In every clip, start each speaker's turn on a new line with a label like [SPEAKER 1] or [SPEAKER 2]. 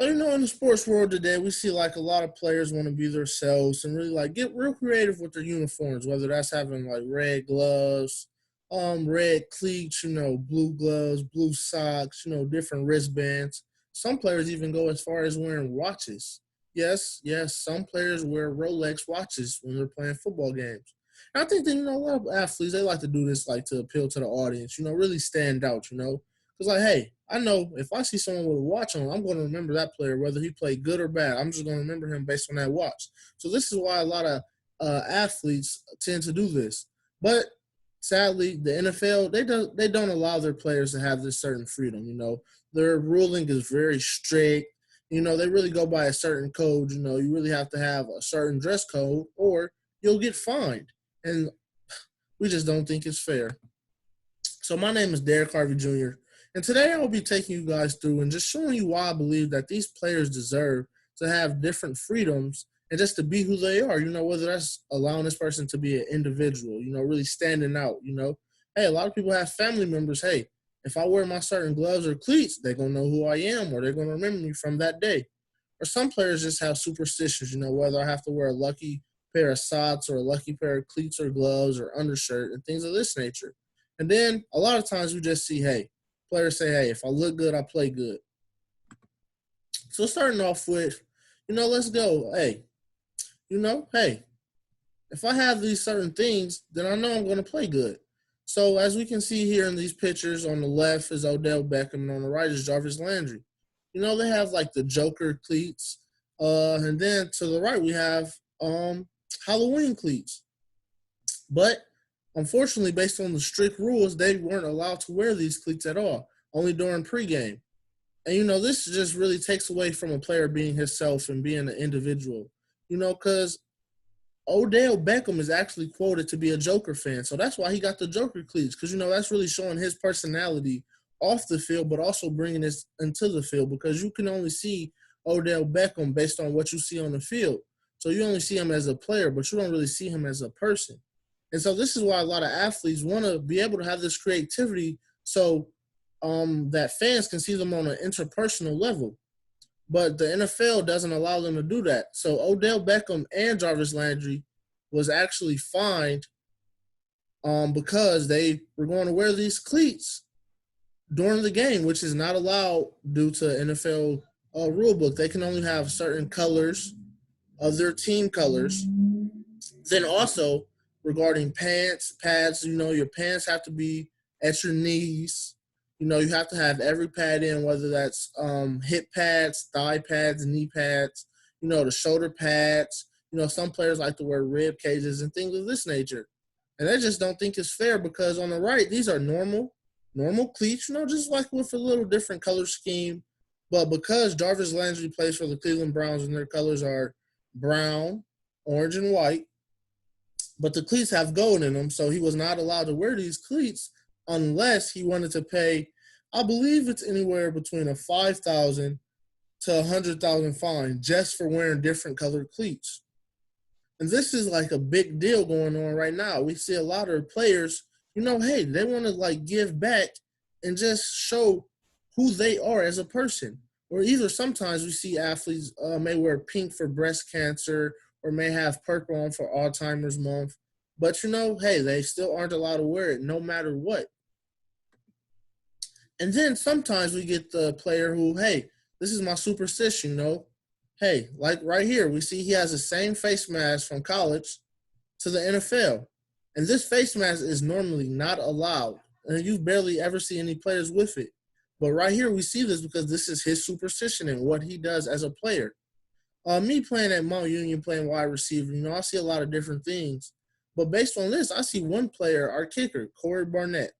[SPEAKER 1] So, in the sports world today, we see like a lot of players want to be themselves and really like get real creative with their uniforms, whether that's having like red gloves, red cleats, blue gloves, blue socks, different wristbands. Some players even go as far as wearing watches. Yes, yes, some players wear Rolex watches when they're playing football games. And I think that, a lot of athletes, they like to do this like to appeal to the audience, really stand out. It's like, hey, I know if I see someone with a watch on, I'm going to remember that player, whether he played good or bad. I'm just going to remember him based on that watch. So this is why a lot of athletes tend to do this. But sadly, the NFL they don't allow their players to have this certain freedom. Their ruling is very strict. They really go by a certain code. You really have to have a certain dress code, or you'll get fined. And we just don't think it's fair. So my name is Derek Harvey Jr. And today I will be taking you guys through and just showing you why I believe that these players deserve to have different freedoms and just to be who they are, whether that's allowing this person to be an individual, really standing out. Hey, a lot of people have family members. Hey, if I wear my certain gloves or cleats, they're going to know who I am or they're going to remember me from that day. Or some players just have superstitions, whether I have to wear a lucky pair of socks or a lucky pair of cleats or gloves or undershirt and things of this nature. And then a lot of times we just see, hey, players say, hey, if I look good, I play good. So starting off with, let's go. Hey, hey, if I have these certain things, then I know I'm going to play good. So as we can see here in these pictures, on the left is Odell Beckham, and on the right is Jarvis Landry. They have like the Joker cleats, and then to the right we have Halloween cleats. But unfortunately, based on the strict rules, they weren't allowed to wear these cleats at all, only during pregame. And, this just really takes away from a player being himself and being an individual, because Odell Beckham is actually quoted to be a Joker fan. So that's why he got the Joker cleats, because, that's really showing his personality off the field, but also bringing this into the field, because you can only see Odell Beckham based on what you see on the field. So you only see him as a player, but you don't really see him as a person. And so this is why a lot of athletes want to be able to have this creativity so that fans can see them on an interpersonal level. But the NFL doesn't allow them to do that. So Odell Beckham and Jarvis Landry was actually fined because they were going to wear these cleats during the game, which is not allowed due to NFL rule book. They can only have certain colors of their team colors. Then also regarding pants, pads, your pants have to be at your knees. You have to have every pad in, whether that's hip pads, thigh pads, knee pads, the shoulder pads. Some players like to wear rib cages and things of this nature. And I just don't think it's fair, because on the right, these are normal cleats, just like with a little different color scheme. But because Jarvis Landry plays for the Cleveland Browns and their colors are brown, orange, and white, but the cleats have gold in them, so he was not allowed to wear these cleats unless he wanted to pay, I believe it's anywhere between a $5,000 to $100,000 fine just for wearing different colored cleats. And this is like a big deal going on right now. We see a lot of players, hey, they want to like give back and just show who they are as a person. Or either sometimes we see athletes may wear pink for breast cancer or may have purple on for Alzheimer's month. But, hey, they still aren't allowed to wear it no matter what. And then sometimes we get the player who, hey, this is my superstition, Hey, like right here, we see he has the same face mask from college to the NFL. And this face mask is normally not allowed. And you barely ever see any players with it. But right here, we see this because this is his superstition and what he does as a player. Me playing at Mount Union, playing wide receiver, I see a lot of different things. But based on this, I see one player, our kicker, Corey Barnett.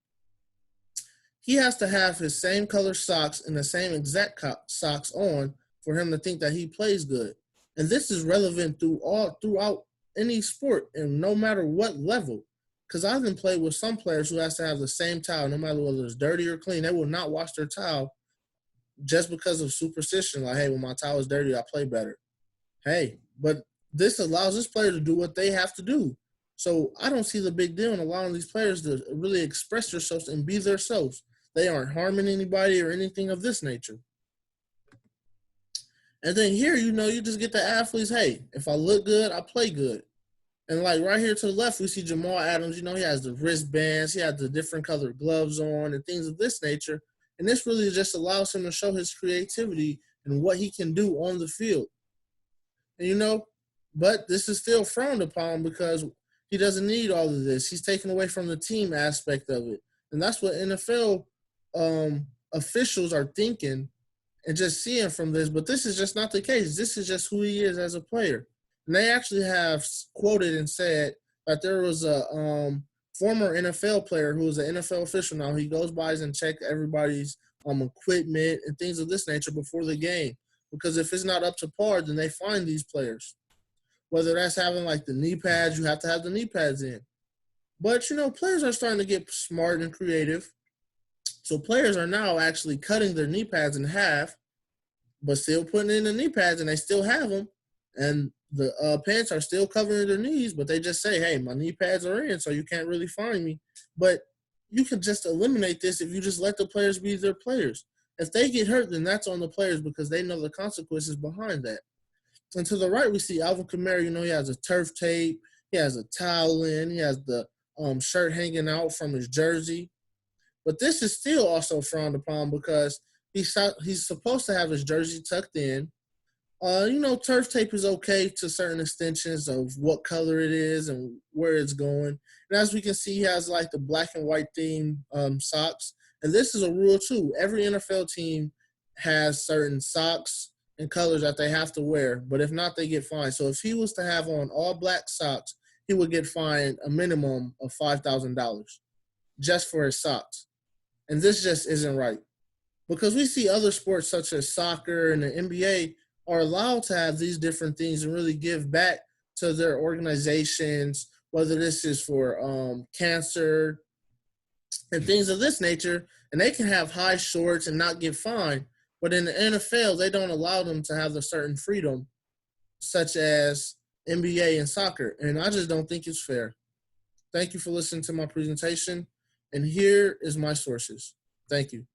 [SPEAKER 1] He has to have his same color socks and the same exact socks on for him to think that he plays good. And this is relevant throughout any sport and no matter what level. Because I've been played with some players who has to have the same towel, no matter whether it's dirty or clean. They will not wash their towel just because of superstition. Like, hey, when my towel is dirty, I play better. Hey, but this allows this player to do what they have to do. So I don't see the big deal in allowing these players to really express themselves and be themselves. They aren't harming anybody or anything of this nature. And then here, you just get the athletes, hey, if I look good, I play good. And like right here to the left, we see Jamal Adams. He has the wristbands, he has the different colored gloves on, and things of this nature. And this really just allows him to show his creativity and what he can do on the field. And but this is still frowned upon because he doesn't need all of this. He's taken away from the team aspect of it. And that's what NFL officials are thinking and just seeing from this. But this is just not the case. This is just who he is as a player. And they actually have quoted and said that there was a former NFL player who is an NFL official now. He goes by and checks everybody's equipment and things of this nature before the game. Because if it's not up to par, then they find these players. Whether that's having like the knee pads, you have to have the knee pads in. But, players are starting to get smart and creative. So players are now actually cutting their knee pads in half, but still putting in the knee pads, and they still have them. And the pants are still covering their knees, but they just say, hey, my knee pads are in, so you can't really find me. But you can just eliminate this if you just let the players be their players. If they get hurt, then that's on the players because they know the consequences behind that. And to the right, we see Alvin Kamara. He has a turf tape. He has a towel in. He has the shirt hanging out from his jersey. But this is still also frowned upon because he's supposed to have his jersey tucked in. Turf tape is okay to certain extensions of what color it is and where it's going. And as we can see, he has like the black and white theme socks. And this is a rule too. Every NFL team has certain socks and colors that they have to wear. But if not, they get fined. So if he was to have on all black socks, he would get fined a minimum of $5,000 just for his socks. And this just isn't right. Because we see other sports such as soccer and the NBA are allowed to have these different things and really give back to their organizations, whether this is for cancer and things of this nature, and they can have high shorts and not get fined. But in the NFL, they don't allow them to have a certain freedom, such as NBA and soccer. And I just don't think it's fair. Thank you for listening to my presentation. And here is my sources. Thank you.